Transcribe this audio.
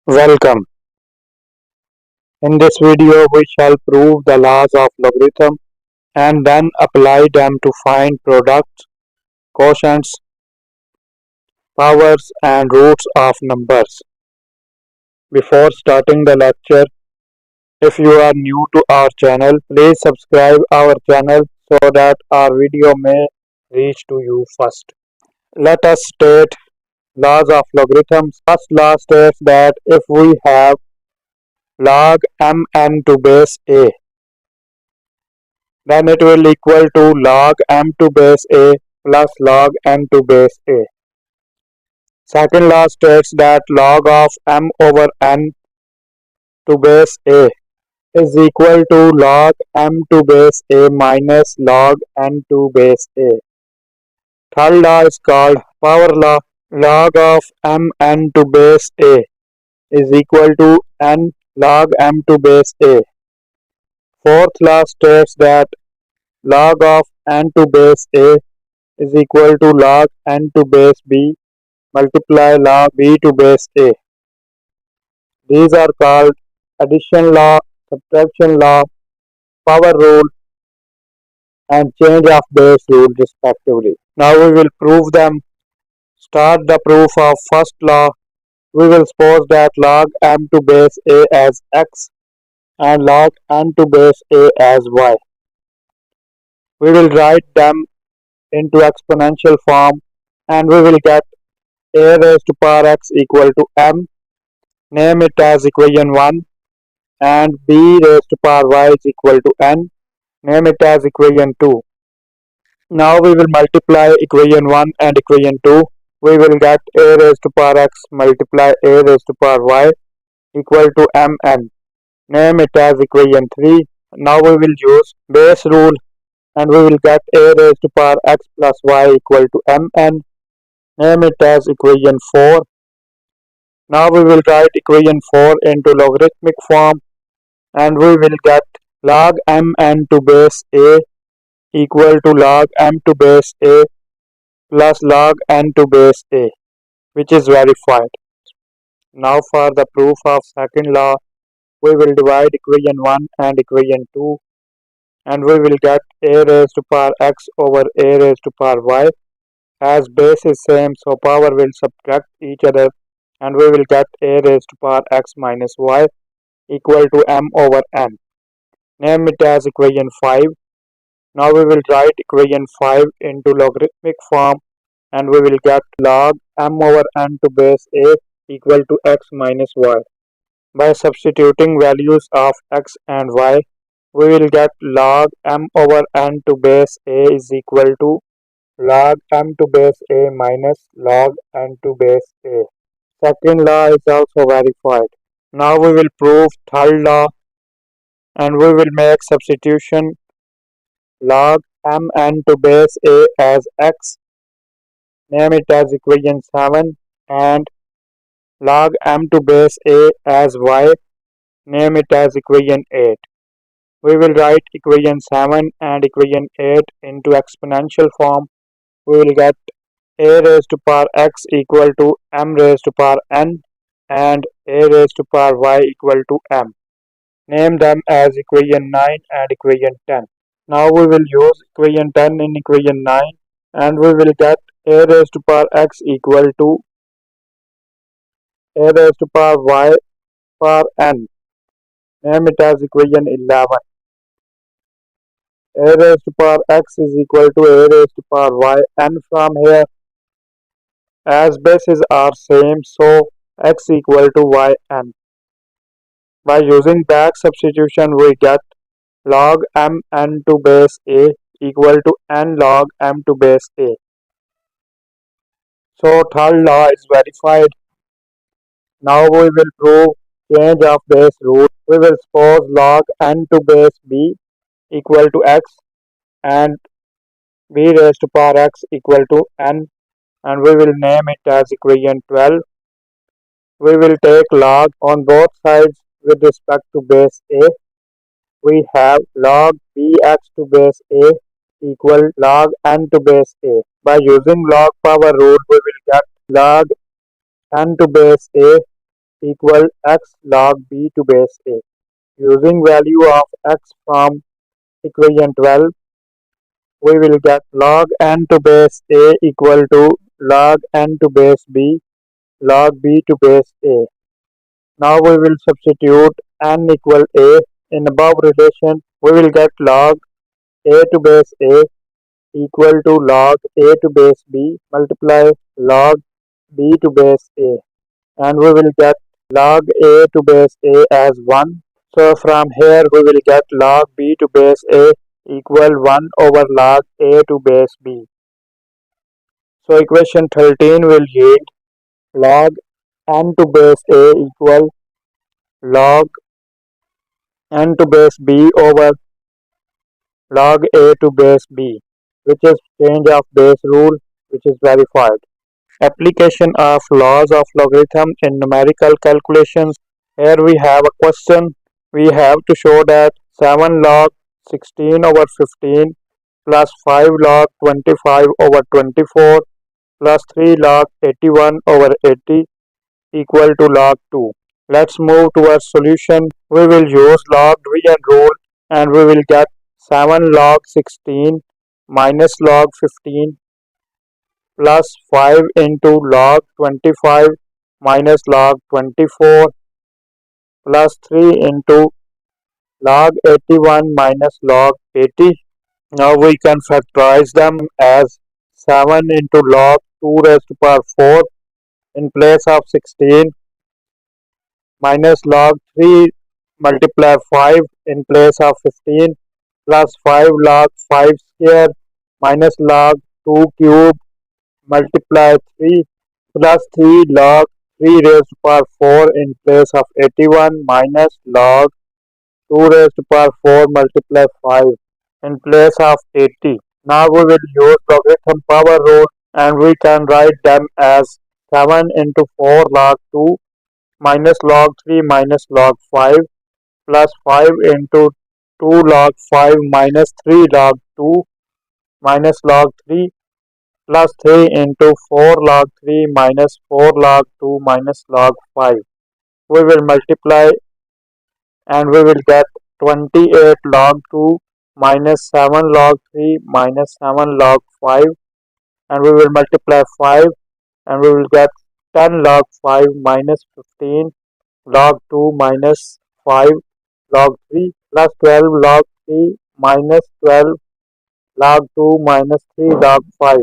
Welcome. In this video, we shall prove the laws of logarithm and then apply them to find products, quotients, powers, and roots of numbers. Before starting the lecture, if you are new to our channel, please subscribe our channel so that our video may reach to you first. Let us state laws of logarithms. First law states that if we have log mn to base a, then it will equal to log m to base a plus log n to base a. Second law states that log of m over n to base a is equal to log m to base a minus log n to base a. Third law is called power law. Log of m n to base a is equal to n log m to base a. Fourth law states that log of n to base a is equal to log n to base b multiply log b to base a. These are called addition law, subtraction law, power rule, and change of base rule respectively. Now we will prove them. Start the proof of first law. We will suppose that log m to base a as x and log n to base a as y. We will write them into exponential form and we will get a raised to power x equal to m. Name it as equation 1, and b raised to power y is equal to n. Name it as equation 2. Now we will multiply equation 1 and equation 2. We will get a raised to power x multiply a raised to power y equal to mn. Name it as equation 3. Now we will use base rule and we will get a raised to power x plus y equal to mn. Name it as equation 4. Now we will write equation 4 into logarithmic form and we will get log mn to base a equal to log m to base a plus log n to base a, which is verified. Now for the proof of second law, we will divide equation 1 and equation 2 and we will get a raised to power x over a raised to power y. As base is same, so power will subtract each other and we will get a raised to power x minus y equal to m over n. Name it as equation 5. Now we will write equation 5 into logarithmic form and we will get log m over n to base a equal to x minus y. By substituting values of x and y, we will get log m over n to base a is equal to log m to base a minus log n to base a. Second law is also verified. Now we will prove third law and we will make substitution log mn to base a as x. Name it as equation 7 and log m to base a as y. Name it as equation 8. We will write equation 7 and equation 8 into exponential form. We will get a raised to power x equal to m raised to power n and a raised to power y equal to m. Name them as equation 9 and equation 10. Now we will use equation 10 in equation 9 and we will get a raised to power x equal to a raised to power y power n. Name it as equation 11. A raised to power x is equal to a raised to power y, and from here as bases are same, so x equal to y n. By using back substitution we get log m n to base a equal to n log m to base a. So third law is verified. Now we will prove change of base rule. We will suppose log n to base b equal to x and b raised to power x equal to n, and we will name it as equation 12. We will take log on both sides with respect to base a. We have log bx to base a equal log n to base a. By using log power rule, we will get log n to base a equal x log b to base a. Using value of x from equation 12, we will get log n to base a equal to log n to base b log b to base a. Now we will substitute n equal a in above relation. We will get log a to base a equal to log a to base b multiply log b to base a, and we will get log a to base a as 1. So from here we will get log b to base a equal 1 over log a to base b. So equation 13 will yield log n to base a equal log n to base b over log a to base b, which is change of base rule, which is verified. Application of laws of logarithm in numerical calculations. Here we have a question. We have to show that 7 log 16 over 15 plus 5 log 25 over 24 plus 3 log 81 over 80 equal to log 2. Let's move towards solution. We will use log division rule and we will get 7 log 16 minus log 15 plus 5 into log 25 minus log 24 plus 3 into log 81 minus log 80. Now we can factorize them as 7 into log 2 raised to power 4 in place of 16 minus log 3 multiply 5 in place of 15 plus 5 log 5 square minus log 2 cube multiply 3 plus 3 log 3 raised to power 4 in place of 81 minus log 2 raised to power 4 multiply 5 in place of 80. Now we will use logarithm power rule and we can write them as 7 into 4 log 2 minus log 3 minus log 5 plus 5 into 2 log 5 minus 3 log 2 minus log 3 plus 3 into 4 log 3 minus 4 log 2 minus log 5. We will multiply and we will get 28 log 2 minus 7 log 3 minus 7 log 5, and we will multiply 5 and we will get 10 log 5 minus 15 log 2 minus 5 log 3 plus 12 log 3 minus 12 log 2 minus 3 log 5.